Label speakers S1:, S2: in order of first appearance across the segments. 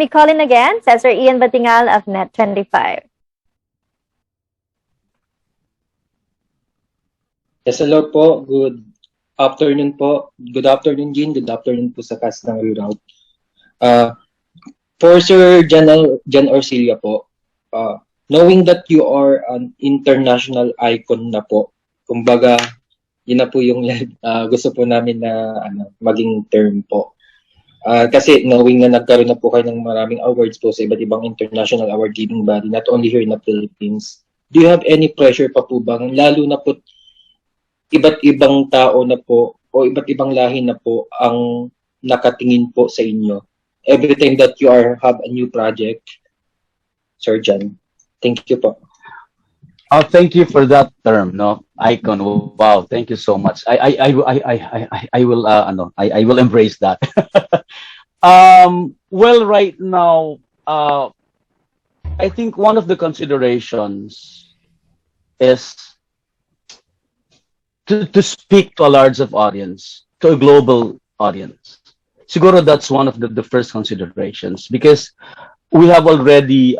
S1: me call in again, says Sir Ian Batingal of Net25.
S2: Yes, hello po. Good afternoon po. Good afternoon, Jean. Good afternoon po sa cast ng Reroute. For Sir Jan Arcilla po, knowing that you are an international icon na po, kumbaga, yun na po yung gusto po namin na maging term po. Kasi knowing na nagkaroon na po kayo ng maraming awards po sa iba't ibang international award-giving body, not only here in the Philippines, do you have any pressure pa po bang, lalo na po iba't ibang tao na po o iba't ibang lahi na po ang nakatingin po sa inyo every time that you have a new project, Sir Jan? Thank you po.
S3: Oh, thank you for that term, no? Icon. Wow, thank you so much. I will embrace that. Well, right now, I think one of the considerations is to speak to a large audience, to a global audience. Siguro that's one of the first considerations, because we have already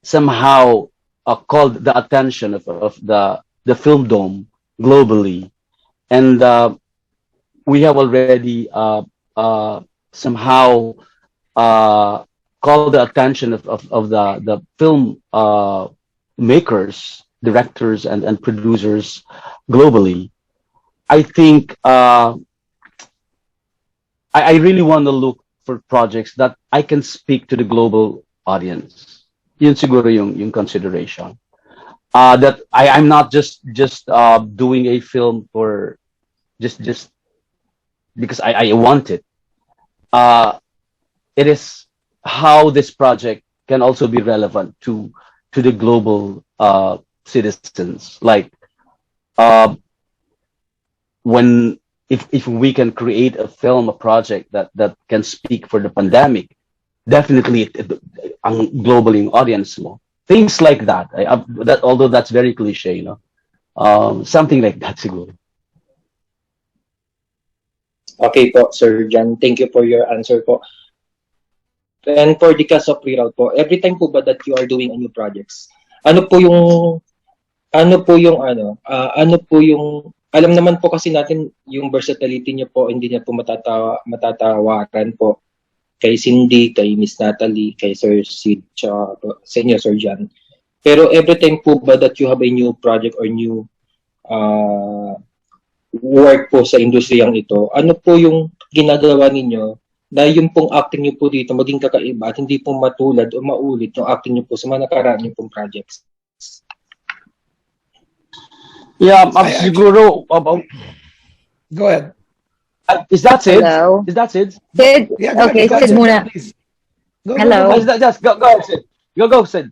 S3: somehow called the attention of the film dome globally, and we have already somehow called the attention of the film makers, directors, and producers globally. I think I really want to look for projects that I can speak to the global audience. Yun siguro yung consideration. That I'm not just doing a film for just because I want it. It is how this project can also be relevant to the global citizens. Like if we can create a film, a project that can speak for the pandemic, definitely ang global yung audience mo. Things like that. That although that's very cliche, you know, something like that siguro.
S2: Okay po, Sir Jan. Thank you for your answer po. And for the cast of Reroute po, every time po ba that you are doing a new projects, ano po yung alam naman po kasi natin yung versatility niyo po, hindi niya po matatawaran po kay Cindy, kay Miss Nathalie, kay Sir Sid, sa inyo, Sir Jan. Pero every time po ba that you have a new project or new work po sa industriyang ito, ano po yung ginagawa ninyo na yung pong acting niyo po dito maging kakaiba at hindi po matulad o maulit yung acting niyo po sa mga nakaraan niyo pong projects?
S3: Yeah, siguro.
S4: Go ahead.
S3: Is that Sid?
S1: Hello?
S3: Is that Sid?
S1: Sid?
S4: Yeah, go
S1: okay,
S4: ahead,
S1: Sid muna. Hello?
S3: Just go ahead, Sid. Go, Sid.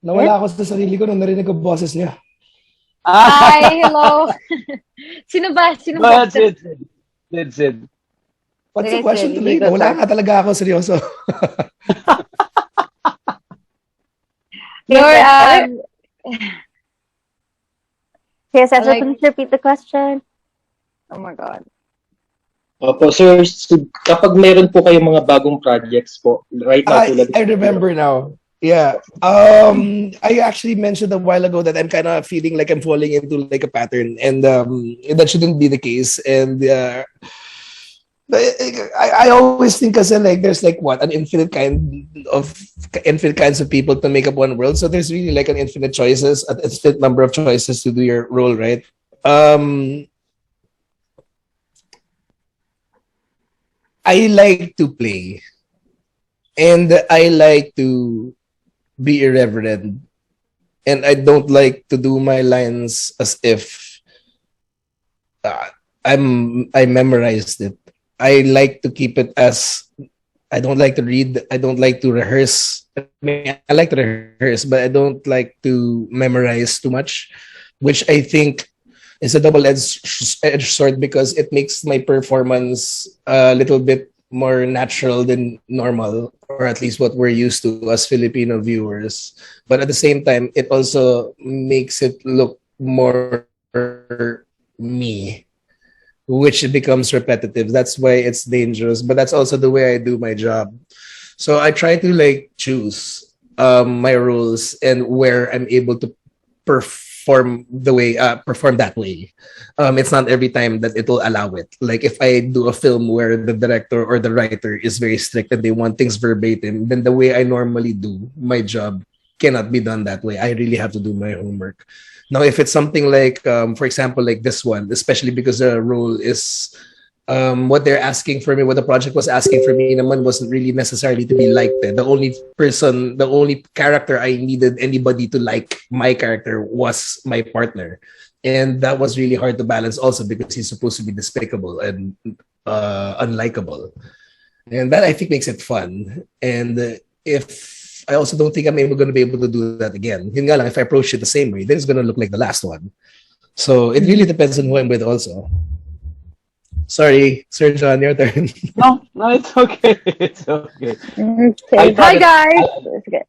S4: Nawala ako sa sarili ko nung narinig ko boses niya.
S1: Hi, hello. Sino ba?
S3: Go ahead, Sid.
S4: What's the question to me? Wala nga talaga ako, seryoso.
S1: Yes, please repeat the question. Oh my God.
S2: Opo, sir, kapag meron po kayong mga bagong projects po, right now,
S4: I remember now. Yeah. I actually mentioned a while ago that I'm kind of feeling like I'm falling into like a pattern, and that shouldn't be the case. And I always think as like there's like what an infinite kinds of people to make up one world. So there's really like an infinite choices, an infinite number of choices to do your role, right? I like to play, and I like to be irreverent, and I don't like to do my lines as if I memorized it. I like to keep it as I don't like to read. I don't like to rehearse. I mean, I like to rehearse, but I don't like to memorize too much, which I think is a double-edged sword because it makes my performance a little bit more natural than normal, or at least what we're used to as Filipino viewers. But at the same time, it also makes it look more me. which becomes repetitive. That's why it's dangerous, but that's also the way I do my job. So I try to like choose my roles and where I'm able to perform that way. It's not every time that it'll allow it. Like if I do a film where the director or the writer is very strict and they want things verbatim, then the way I normally do my job cannot be done that way. I really have to do my homework. Now, if it's something like, for example, like this one, especially because the role is what they're asking for me, what the project was asking for me naman wasn't really necessarily to be liked. Eh. The only character I needed anybody to like my character was my partner. And that was really hard to balance also because he's supposed to be despicable and unlikable. And that I think makes it fun. And if I also don't think I'm going to be able to do that again. Yun nga lang, if I approach it the same way, then it's going to look like the last one. So it really depends on who I'm with also. Sorry, Sir John, your turn.
S3: No, it's okay. It's okay.
S1: Okay. Hi, guys. It's okay.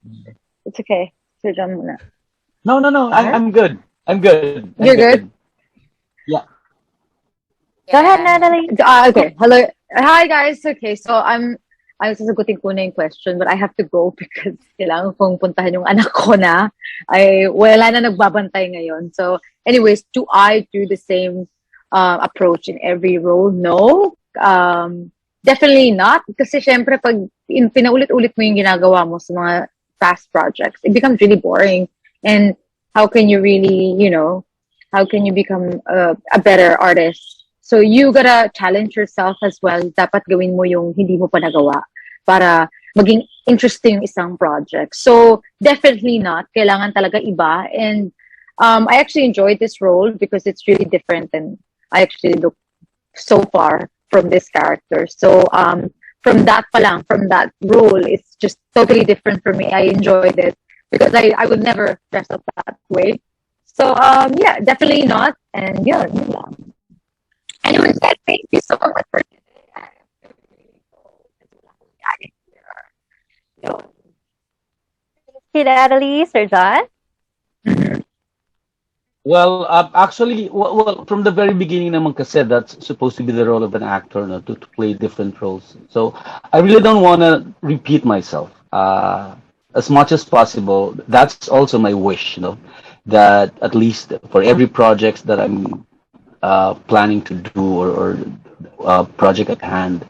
S1: It's okay. Sir John muna.
S3: No. I'm good. I'm good.
S1: You're good?
S3: Yeah.
S1: Go ahead, Nathalie. Okay. Hello. Hi, guys. Okay, so I'm sasagutin ko na yung question, but I have to go because kailangan kong puntahan yung anak ko na. Wala na nagbabantay ngayon. So, anyways, do I do the same approach in every role? No. Definitely not. Kasi syempre, pag pinaulit-ulit mo yung ginagawa mo sa mga past projects, it becomes really boring. And how can you really, how can you become a better artist? So you gotta challenge yourself as well. Dapat gawin mo yung hindi mo pa nagawa para maging interesting yung isang project. So definitely not. Kailangan talaga iba. And I actually enjoyed this role because it's really different and I actually look so far from this character. So from that role, it's just totally different for me. I enjoyed it because I would never dress up that way. So yeah, definitely not. And yeah. Anyways, thank you so much for today.
S5: Hey, Nathalie, Sir John.
S3: Well, actually, well, from the very beginning naman kasi that's supposed to be the role of an actor, no, to play different roles. So I really don't want to repeat myself as much as possible. That's also my wish, that at least for every project that I'm planning to do or project at hand,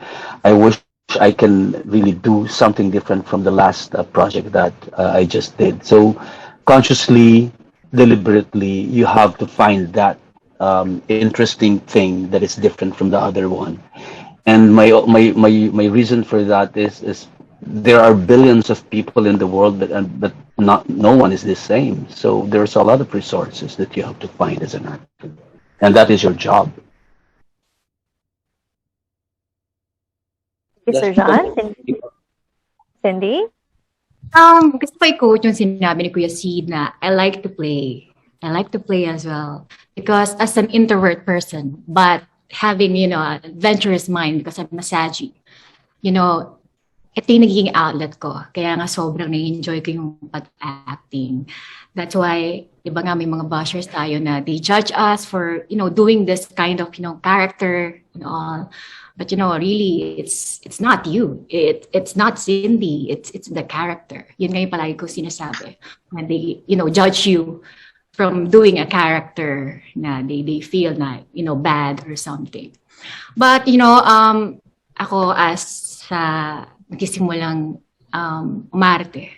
S3: I wish I can really do something different from the last project that I just did. So consciously, deliberately, you have to find that interesting thing that is different from the other one. And my reason for that is there are billions of people in the world, but no one is the same. So there's a lot of resources that you have to find as an actor, and that is your job.
S5: Sir John. Cindy?
S6: Gusto ko i-quote yung sinabi ni Kuya Sid na I like to play. I like to play as well. Because as an introvert person, but having, an adventurous mind because I'm a saggy, ito yung naging outlet ko. Kaya nga sobrang na-enjoy ko yung acting. That's why, diba nga may mga bashers tayo na they judge us for, doing this kind of, character and all. But really, it's not you. It's not Cindy. It's the character. Yun nga yung palagi ko sinasabi. When they, judge you from doing a character na they feel na, bad or something. But, ako as sa magsimulang umarte,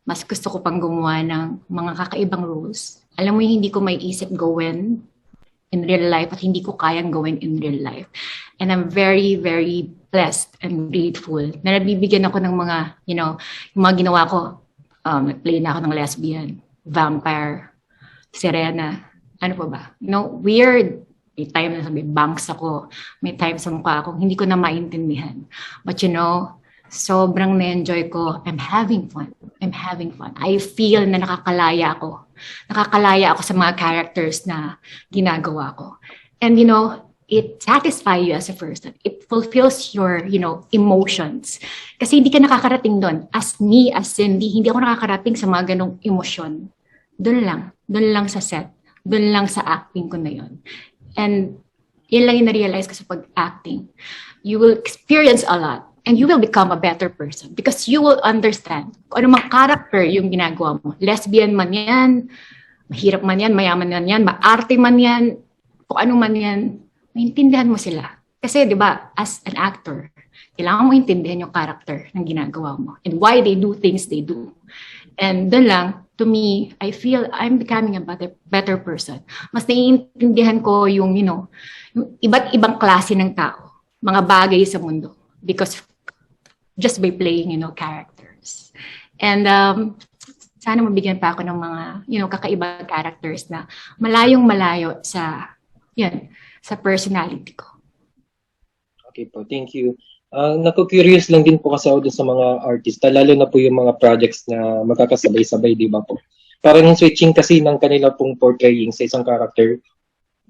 S6: mas gusto ko pang gumawa ng mga kakaibang roles. Alam mo yung hindi ko may isip gawin in real life at hindi ko kayang gawin in real life. And I'm very, very blessed and grateful na nabibigyan ako ng mga, yung mga ginawa ko. Nag-play na ako ng lesbian, vampire, sirena, ano pa ba? Weird. May time na sabi, bangs ako. May time sa mukha ako, hindi ko na maintindihan. But sobrang na-enjoy ko. I'm having fun. I feel na nakakalaya ako. Nakakakalaya ako sa mga characters na ginagawa ko. And it satisfies you as a person. It fulfills your, emotions. Kasi hindi ka nakakarating doon. As me, as Cindy, hindi ako nakakarating sa mga ganong emosyon. Doon lang sa set. Doon lang sa acting ko na yon. And Yun lang yung na-realize ko sa pag-acting. You will experience a lot and you will become a better person because you will understand kung ano mang character yung ginagawa mo. Lesbian man yan, mahirap man yan, mayaman man yan, maarte man yan, kung ano man yan, maintindihan mo sila. Kasi di ba, as an actor, kailangan mo intindihan yung character ng ginagawa mo and why they do things they do. And doon lang, to me, I feel I'm becoming a better person. Mas naiintindihan ko yung, yung iba't ibang klase ng tao, mga bagay sa mundo because just by playing, characters. And sana mabigyan pa ako ng mga, kakaibang characters na malayong malayo sa, sa personality ko.
S2: Okay po, thank you. Naku-curious lang din po kasi ako dun sa mga artista, lalo na po yung mga projects na magkakasabay-sabay, di ba po? Parang yung switching kasi ng kanila pong portraying sa isang character,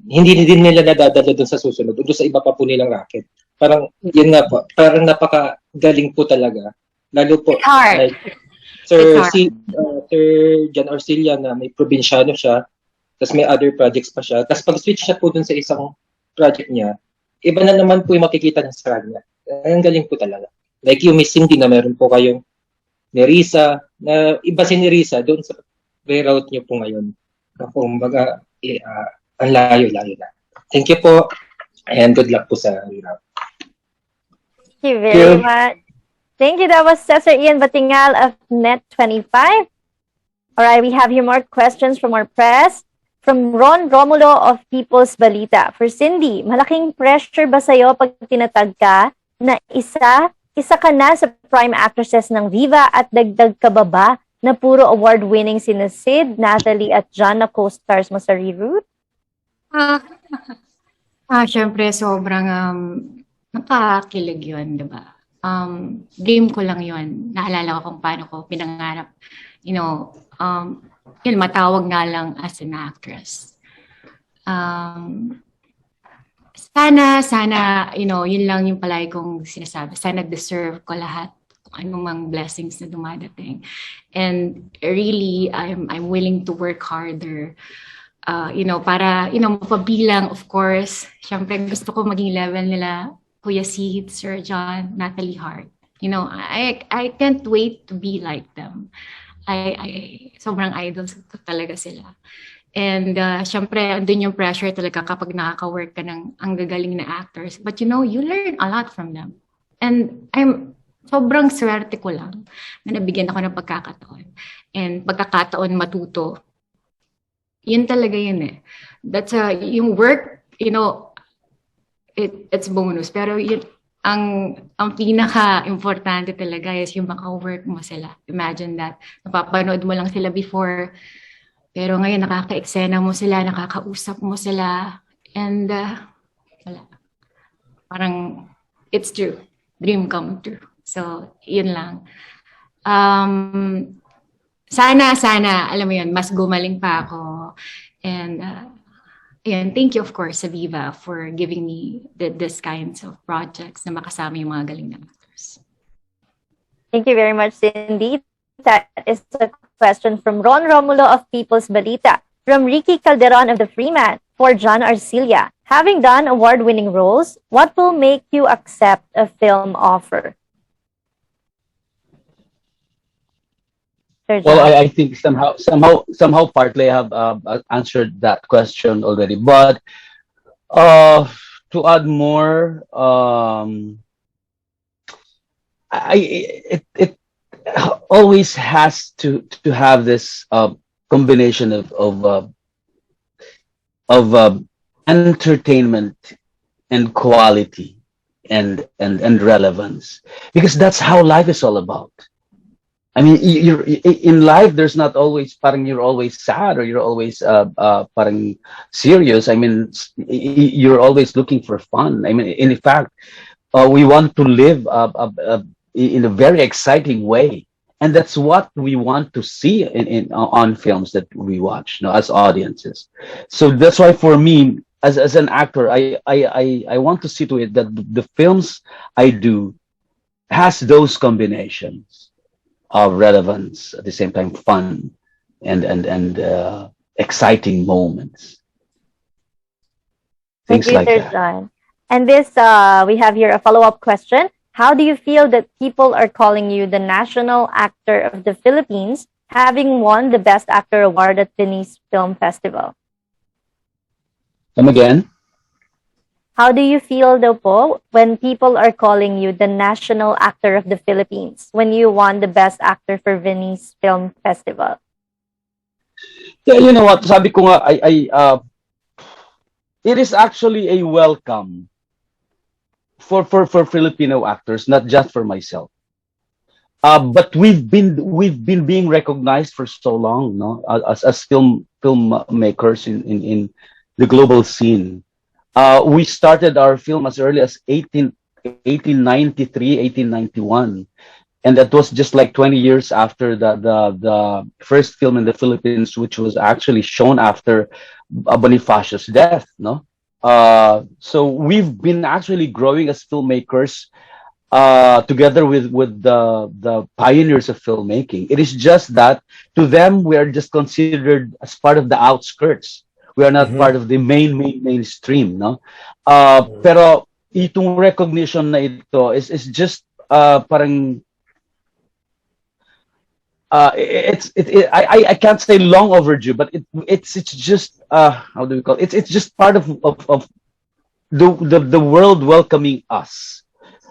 S2: hindi din nila nadadala dun sa susunod, dun sa iba pa po nilang racket. Parang, yun nga po, parang napakagaling po talaga. Lalo po, like, Sir John Arcilla na may probinsyano siya, tapos may other projects pa siya, tapos pag-switch siya po dun sa isang project niya, iba na naman po yung makikita niya sa kanya. Ang galing po talaga. Like yung Miss Cindy na meron po kayong ni Risa, na iba si ni Risa doon sa reroute niyo po ngayon. Kumbaga, ang layo-layo na. Thank you po, and good luck po sa reroute.
S5: Thank you very much. Thank you. That was Cesar Ian Batingal of Net25. All right, we have here more questions from our press. From Ron Romulo of People's Balita. For Cindy, malaking pressure ba sa'yo pag tinatag ka na isa ka na sa prime actresses ng Viva at dagdag ka ba na puro award-winning sina Sid, Nathalie at John na co-stars mo sa REROUTE?
S6: Syempre, sobrang nakakilig yun, diba? Dream ko lang yun. Naalala ko kung paano ko pinangarap, yun, matawag nga lang as an actress. Sana, yun lang yung palagi kong sinasabi. Sana deserve ko lahat kung anong mang blessings na dumadating. And really, I'm willing to work harder. Para, mapabilang, of course. Siyempre, gusto ko maging level nila, Kuya Sid, Sir John, Nathalie Hart. I can't wait to be like them. Sobrang idols ko talaga sila. And syempre, andun yung pressure talaga kapag nakaka-work ka ng ang gagaling na actors. But you learn a lot from them. And sobrang swerte ko lang na nabigyan ako ng pagkakataon. And pagkakataon matuto. Yun talaga yun eh. That's yung work, it's bonus. Pero yun, ang pinaka-importante talaga is yung maka-work mo sila. Imagine that. Napapanood mo lang sila before, pero ngayon nakaka-eksena mo sila, nakakausap mo sila, and wala. Parang, it's true. Dream come true. So, yun lang. Sana, alam mo yun, mas gumaling pa ako. And, thank you, of course, sa Viva for giving me this kinds of projects na makasama yung mga galing na actors.
S5: Thank you very much, Cindy. That is a question from Ron Romulo of People's Balita. From Ricky Calderon of The Freeman for John Arcilla. Having done award-winning roles, what will make you accept a film offer?
S3: Well, I think somehow partly I have answered that question already. But to add more, it always has to have this combination of entertainment and quality and relevance, because that's how life is all about. I mean, you're in life. There's not always parang you're always sad or you're always parang serious. I mean, you're always looking for fun. I mean, in fact, we want to live in a very exciting way, and that's what we want to see on films that we watch, as audiences. So that's why for me, as an actor, I want to see to it that the films I do has those combinations of relevance, at the same time fun and exciting moments. Things
S5: Thank you,
S3: like
S5: Sir
S3: that.
S5: John. And this, we have here a follow-up question. How do you feel that people are calling you the national actor of the Philippines, having won the Best Actor award at Venice Film Festival?
S3: Come again?
S5: How do you feel, though, po, when people are calling you the national actor of the Philippines when you won the Best Actor for Venice Film Festival?
S3: Yeah, you know what? Sabi ko nga, it is actually a welcome for Filipino actors, not just for myself. But we've been being recognized for so long, no, as filmmakers in the global scene. We started our film as early as 1893, 1891. And that was just like 20 years after the first film in the Philippines, which was actually shown after Bonifacio's death, no? So we've been actually growing as filmmakers together with the pioneers of filmmaking. It is just that to them, we are just considered as part of the outskirts. We are not part of the mainstream, no? Pero itong recognition na ito is just parang I can't say long overdue, but it's just how do we call it? It's just part of the world welcoming us.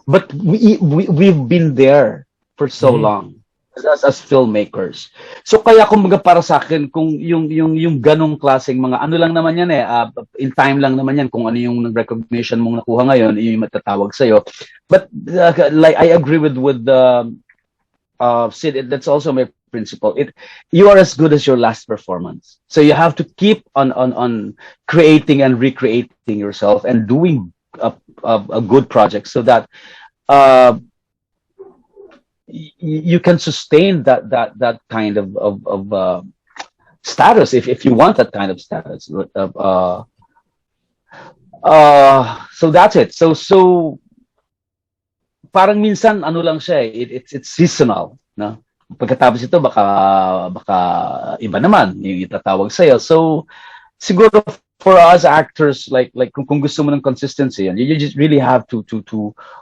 S3: But we've been there for so long as filmmakers. So kaya kumbaga para sa akin kung yung ganong klaseng mga ano lang naman yan in time lang naman yan kung ano yung recognition mong nakuha ngayon yung matatawag sa iyo. But like I agree with Sid, that's also my principle. You are as good as your last performance. So you have to keep on creating and recreating yourself and doing a good project so that you can sustain that kind of status if you want that kind of status. So that's it. So parang minsan ano lang siya it's seasonal, no? Pagkatapos ito baka iba naman yung itatawag sa'yo. So siguro for us actors like kung gusto mo ng consistency you just really have to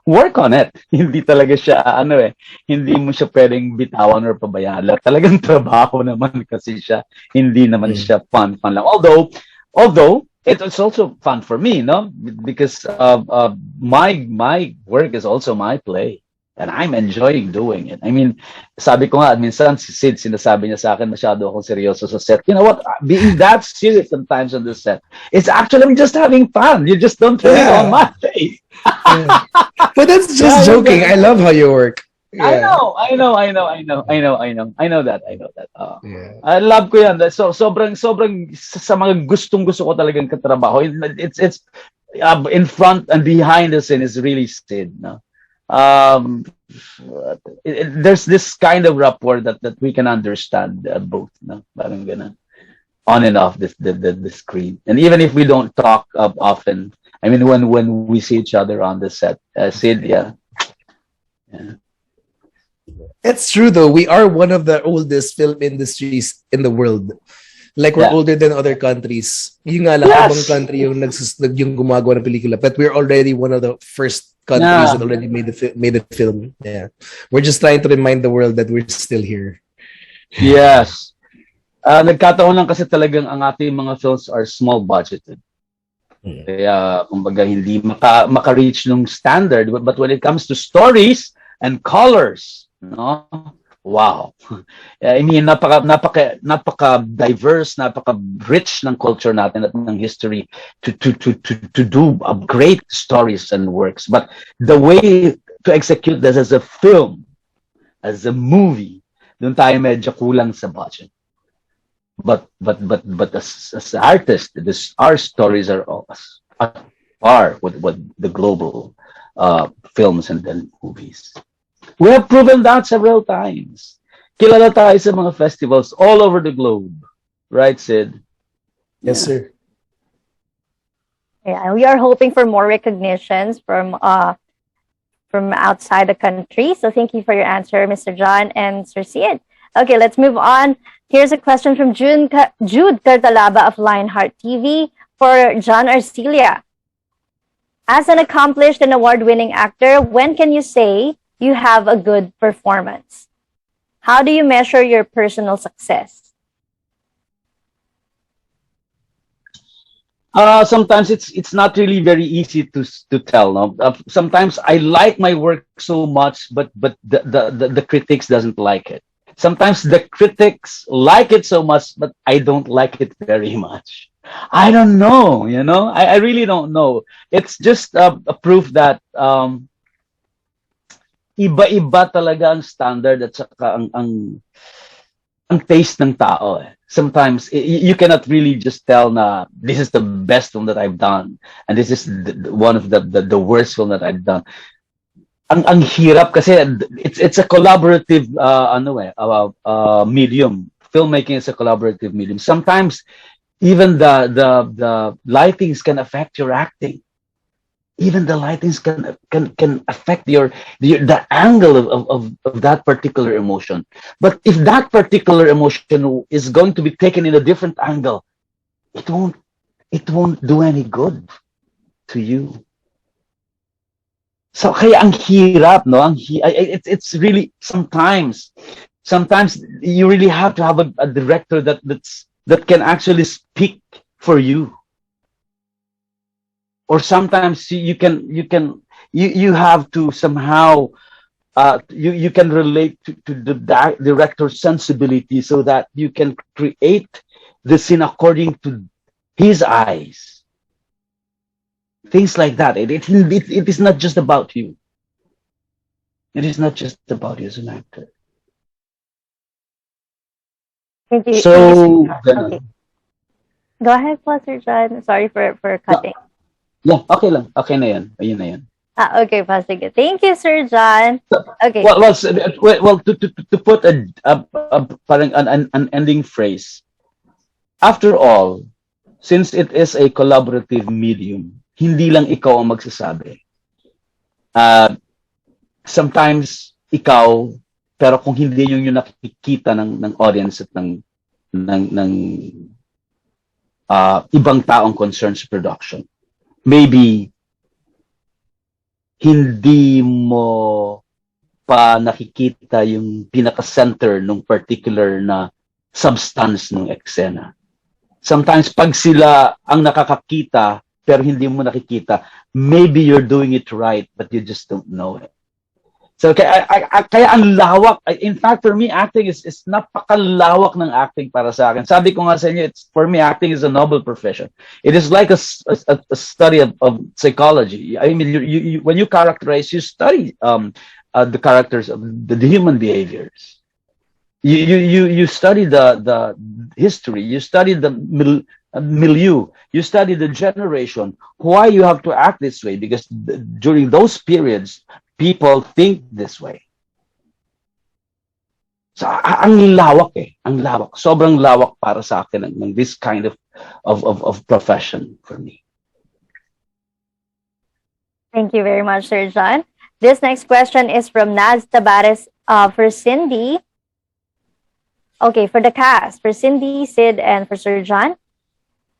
S3: work on it. Hindi talaga siya hindi mo siya pwedeng bitawan or pabayaan. Talagang trabaho naman kasi siya. Hindi naman siya fun lang. Although it's also fun for me, no? Because my work is also my play. And I'm enjoying doing it. I mean, sabi ko nga, minsan si Sid, sinasabi niya sa akin, masyado akong seryoso sa set. You know what? Being that serious sometimes on the set, it's actually just having fun. You just don't turn it on my face.
S4: But that's just joking. I love how you work.
S3: Yeah. I know that. Yeah. I love ko yan. So sobrang sa mga gustong-gusto ko talagang katrabaho. It's in front and behind the scene is really Sid, no? There's this kind of rapport that we can understand both, no? Parang ganun. On and off the screen. And even if we don't talk often, I mean when we see each other on the set, Sid, yeah.
S4: It's true though. We are one of the oldest film industries in the world. Like we're older than other countries. Yung nga lang, ibang country yung yung gumagawa ng pelikula. But we're already one of the first countries that already made the film. Yeah, we're just trying to remind the world that we're still here.
S3: Yes. Nagkataon lang kasi talagang ang ating mga films are small budgeted. Kaya kumbaga hindi maka-reach nung standard. But when it comes to stories and colors, no? Wow. I mean, napaka diverse, napaka rich ng culture natin at ng history to do great stories and works. But the way to execute this as a film, as a movie, doon tayo medyo kulang sa budget. But as artists, our stories are at par with the global films and then movies. We have proven that several times. Kilala tayo sa mga festivals all over the globe. Right, Sid?
S4: Yes, sir.
S5: Yeah, we are hoping for more recognitions from outside the country. So thank you for your answer, Mr. John and Sir Sid. Okay, let's move on. Here's a question from Jude Cartalaba of Lionheart TV for John Arcilla. As an accomplished and award-winning actor, when can you say you have a good performance? How do you measure your personal success?
S3: Sometimes it's not really very easy to tell. No? Sometimes I like my work so much, but the critics doesn't like it. Sometimes the critics like it so much, but I don't like it very much. I don't know, you know. I really don't know. It's just a proof that iba-iba talaga ang standard at saka ang taste ng tao. Sometimes you cannot really just tell na this is the best film that I've done and this is one of the worst film that I've done. Ang hirap kasi it's a collaborative medium. Filmmaking is a collaborative medium. Sometimes even the lightings can affect your acting. Even the lightings can affect the angle of that particular emotion. But if that particular emotion is going to be taken in a different angle, it won't do any good to you. So kaya ang hirap, no? It's really sometimes you really have to have a director that can actually speak for you. Or sometimes you have to somehow you can relate to the director's sensibility so that you can create the scene according to his eyes. Things like that. It is not just about you. It is not just about you as an actor.
S5: Thank you.
S3: So
S5: Okay. Go ahead, Pastor John. Sorry for cutting.
S3: Yeah, okay lang. Okay na yan. Ayun na yan.
S5: Okay, Pastor. Thank you, Sir John. Okay.
S3: Well, to put parang an ending phrase. After all, since it is a collaborative medium, hindi lang ikaw ang magsasabi. Sometimes ikaw, pero kung hindi yung nakikita ng audience at ng ibang taong concerned sa production, maybe hindi mo pa nakikita yung pinaka-center ng particular na substance ng eksena. Sometimes pag sila ang nakakakita pero hindi mo nakikita, maybe you're doing it right but you just don't know it. So kaya ang lawak. In fact, for me, acting is napakalawak ng acting para sa akin. Sabi ko nga sa inyo, for me, acting is a noble profession. It is like a study of psychology. I mean, you when you characterize, you study the characters of the human behaviors. You study the history. You study the milieu. You study the generation. Why you have to act this way? Because during those periods, people think this way. So, ang lawak eh. Ang lawak. Sobrang lawak para sa akin ng this kind of profession for me.
S5: Thank you very much, Sir John. This next question is from Naz Tabares for Cindy. Okay, for the cast, for Cindy, Sid, and for Sir John.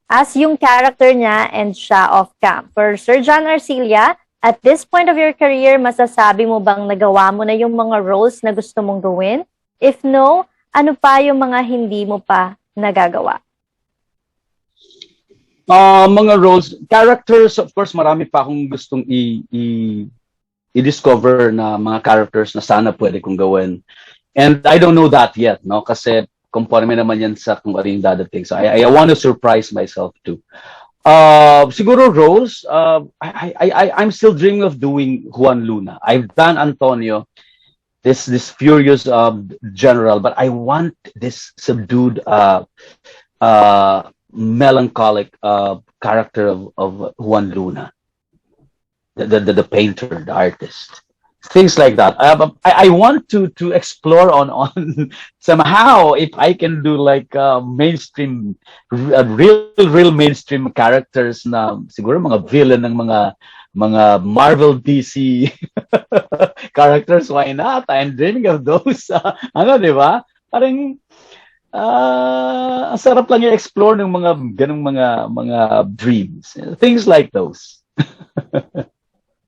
S5: As yung character niya and siya off-cam. For Sir John Arcilla, at this point of your career, masasabi mo bang nagawa mo na yung mga roles na gusto mong gawin? If no, ano pa yung mga hindi mo pa nagagawa?
S3: Mga roles, characters, of course, marami pa akong gustong i-discover na mga characters na sana pwede kong gawin. And I don't know that yet, no? Kasi conforme naman yan sa kung ano yung dadating. So I want to surprise myself too. Siguro roles, I'm still dreaming of doing Juan Luna. I've done Antonio, this furious general, but I want this subdued melancholic character of Juan Luna, the painter, the artist. Things like that. I want to explore on somehow if I can do like mainstream, real mainstream characters na siguro mga villain ng mga Marvel DC characters. Why not? I'm dreaming of those. Ano, di ba? Parang sarap lang i-explore ng mga ganung mga dreams. Things like those.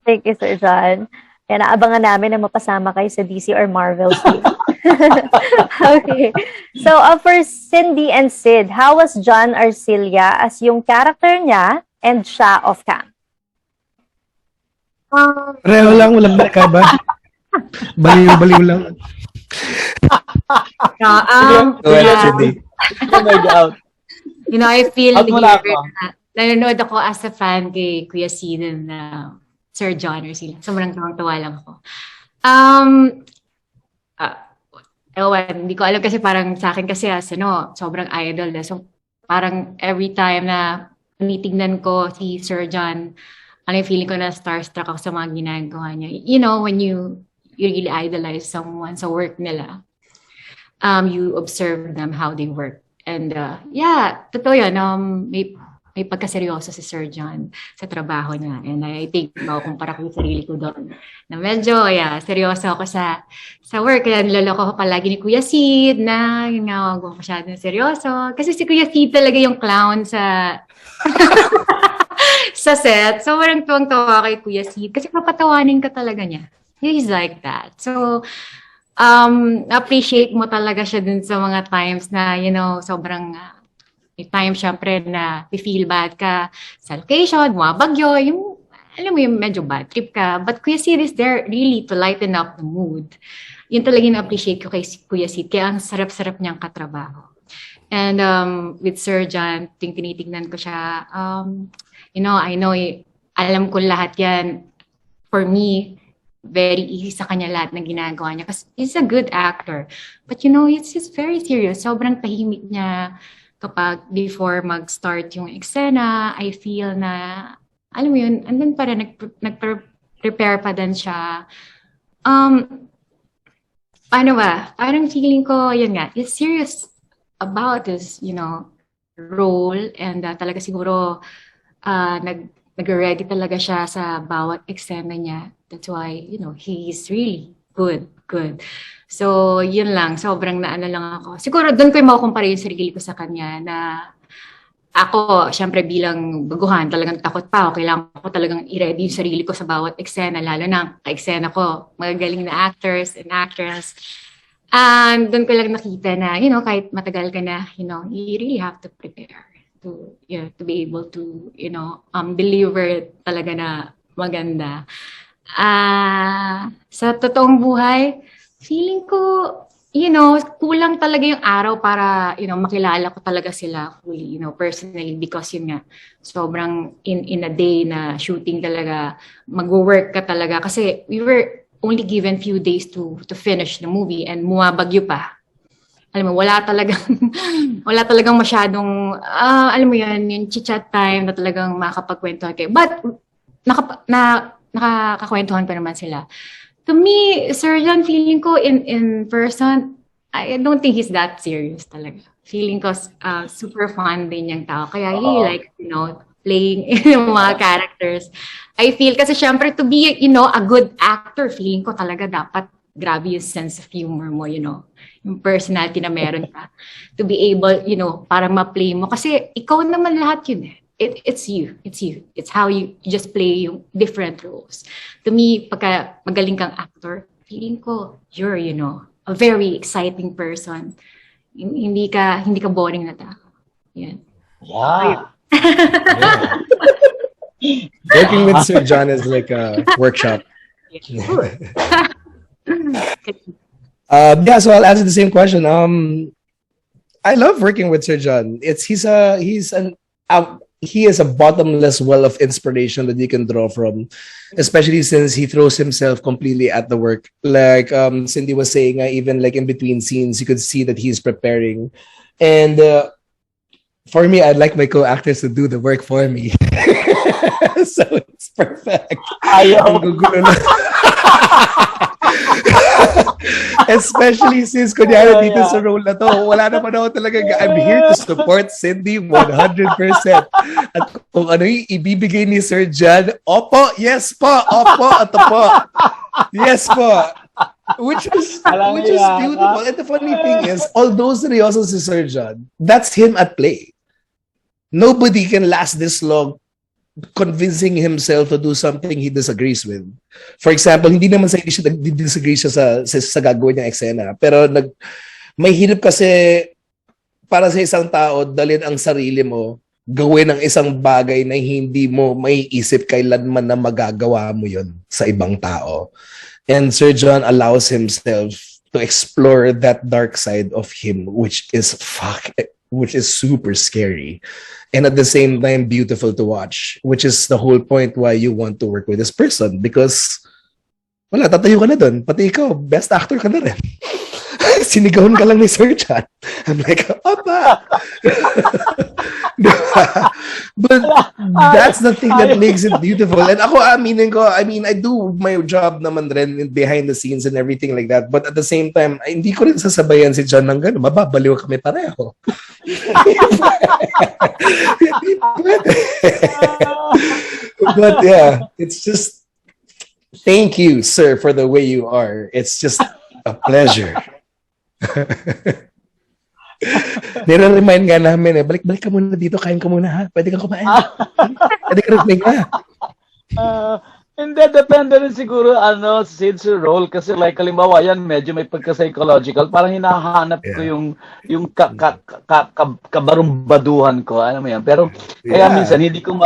S5: Thank you, Sir John. Kaya naabangan namin na mapasama kayo sa DC or Marvel scene. Okay. So, for Cindy and Sid, how was John Arcilla as yung character niya and siya off cam?
S4: Pareho lang, walang ba? Baliw lang. Go ahead, Cindy.
S3: Oh my God.
S6: You know, I feel
S3: Out mo na
S6: here
S3: ako.
S6: na nanonood ako as a fan kay Kuya Sid and Sir John or sila. Sobrang tawang-tawa lang ako. Ewan, hindi ko alam kasi parang sa akin kasi sobrang idol na. So parang every time na tinitignan ko si Sir John, yung feeling ko na starstruck ako sa mga ginagawa niya. You know, when you really idolize someone sa work nila, you observe them how they work. And yeah, totoo yun. May pagkaseryoso si Sir John sa trabaho niya. And I think, kumpara ko yung sarili ko doon, na medyo, seryoso ako sa work. Kaya niloloko ko palagi ni Kuya Sid na, yun nga, huwag ko masyadong seryoso. Kasi si Kuya Sid talaga yung clown sa sa set. So, parang tuwang-tawa kay Kuya Sid. Kasi papatawanin ka talaga niya. He's like that. So, appreciate mo talaga siya dun sa mga times na, you know, sobrang may time syempre na feel bad ka sa location, bagyo, yung, alam mo yung medyo bad trip ka. But Kuya Sid is there really to lighten up the mood. Yun talaga na-appreciate ko kay Kuya Sid. Kaya ang sarap-sarap niyang katrabaho. And with Sir John, tinitignan ko siya, you know, I know, alam ko lahat yan. For me, very easy sa kanya lahat ng ginagawa niya kasi he's a good actor. But you know, it's just very serious. Sobrang tahimik niya kapag before mag-start yung eksena. I feel na, alam mo yun, andun pa rin, nag-prepare pa din siya. Paano ba? Parang feeling ko, yun nga, he's serious about this, you know, role and talaga siguro nag-ready talaga siya sa bawat eksena niya. That's why, you know, he's really good. So, yun lang. Sobrang naano lang ako. Siguro, doon ko yung makukumpara yung sarili ko sa kanya na ako, syempre bilang baguhan, talagang takot pa ako. Kailangan ko talagang i-ready yung sarili ko sa bawat eksena, lalo na ka-eksena ko, magagaling na actors and actress. And doon ko lang nakita na, you know, kahit matagal ka na, you know, you really have to prepare to, you know, to be able to, you know, deliver talaga na maganda. Sa totoong buhay, feeling ko, you know, kulang talaga yung araw para, you know, makilala ko talaga sila fully, you know, personally, because yun nga, sobrang in a day na shooting talaga, mag-work ka talaga. Kasi we were only given few days to finish the movie and bumabagyo pa. Alam mo, wala talagang masyadong, alam mo yan, yung chit-chat time na talagang makakapagkwentuhan kayo. But, nakakakwentuhan pa naman sila. To me, Sir John, feeling ko in person, I don't think he's that serious talaga. Feeling ko super fun din yung tao. Kaya he like, you know, playing yung mga characters. I feel, kasi syempre to be, you know, a good actor, feeling ko talaga dapat grabe yung sense of humor mo, you know, yung personality na meron ka. To be able, you know, para ma-play mo. Kasi ikaw naman lahat yun eh. It's you. It's how you just play yung different roles. To me, pagka magaling kang actor, feeling ko, you're, you know, a very exciting person. Hindi ka boring na tao. Yan.
S3: Wow.
S4: Working with Sir John is like a workshop. Yeah, so I'll answer the same question. I love working with Sir John. He is a bottomless well of inspiration that you can draw from, especially since he throws himself completely at the work. Like Cindy was saying, even like in between scenes, you could see that he's preparing. And for me, I'd like my co-actors to do the work for me. So it's perfect. Ang gugulo na. Especially since kunyari dito sa role na to, wala naman ako talaga, I'm here to support Cindy 100%. At kung ano yung ibibigay ni Sir John, opo, yes po, opo, ato po. Yes po. Which is beautiful. And the funny thing is, although seryoso si Sir John, that's him at play. Nobody can last this long convincing himself to do something he disagrees with. For example, hindi naman sa hindi siya nag-disagree siya sa gagawin niyang eksena, pero may hirap kasi para sa isang tao dalhin ang sarili mo gawin ang isang bagay na hindi mo maiisip kailanman na magagawa mo yun sa ibang tao. And Sir John allows himself to explore that dark side of him, which is super scary. And at the same time, beautiful to watch, which is the whole point why you want to work with this person. Because, wala, tatayo ka na dun. Pati ikaw, best actor ka na rin. Sinigawan ka lang ni Sir John. I'm like, Opa! But that's the thing that makes it beautiful. And ako, I mean, I do my job naman rin behind the scenes and everything like that. But at the same time, hindi ko rin sasabayan si John ng gano'n. Mababaliw kami pareho. But yeah, it's just, thank you, sir, for the way you are. It's just a pleasure. Nire-remind nga namin balik ka muna dito, kain ka muna ha. Pwede kang kumain. Pwede ka rin ka.
S3: Hindi, depende rin siguro Sid, sa role kasi like halimbawa yan medyo may pagka-psychological, parang hinahanap ko yung kabarumbaduhan ko, ano mo yan. Pero kaya minsan hindi ko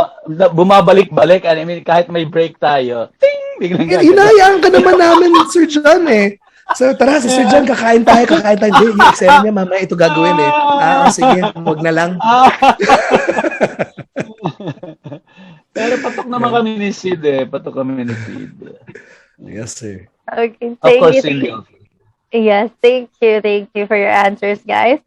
S3: bumabalik-balik, I mean kahit may break tayo, ting, biglang
S4: Hinayaan ka naman namin, Sir John So, tara, si Sir John, kakain tayo. Hindi, yung eksena niya, mamaya ito gagawin sige, huwag na lang.
S3: Pero patok naman kami ni Sid Patok kami ni Sid.
S4: Yes, sir.
S5: Okay,
S3: Of course, Silvio.
S5: Yes, thank you for your answers, guys.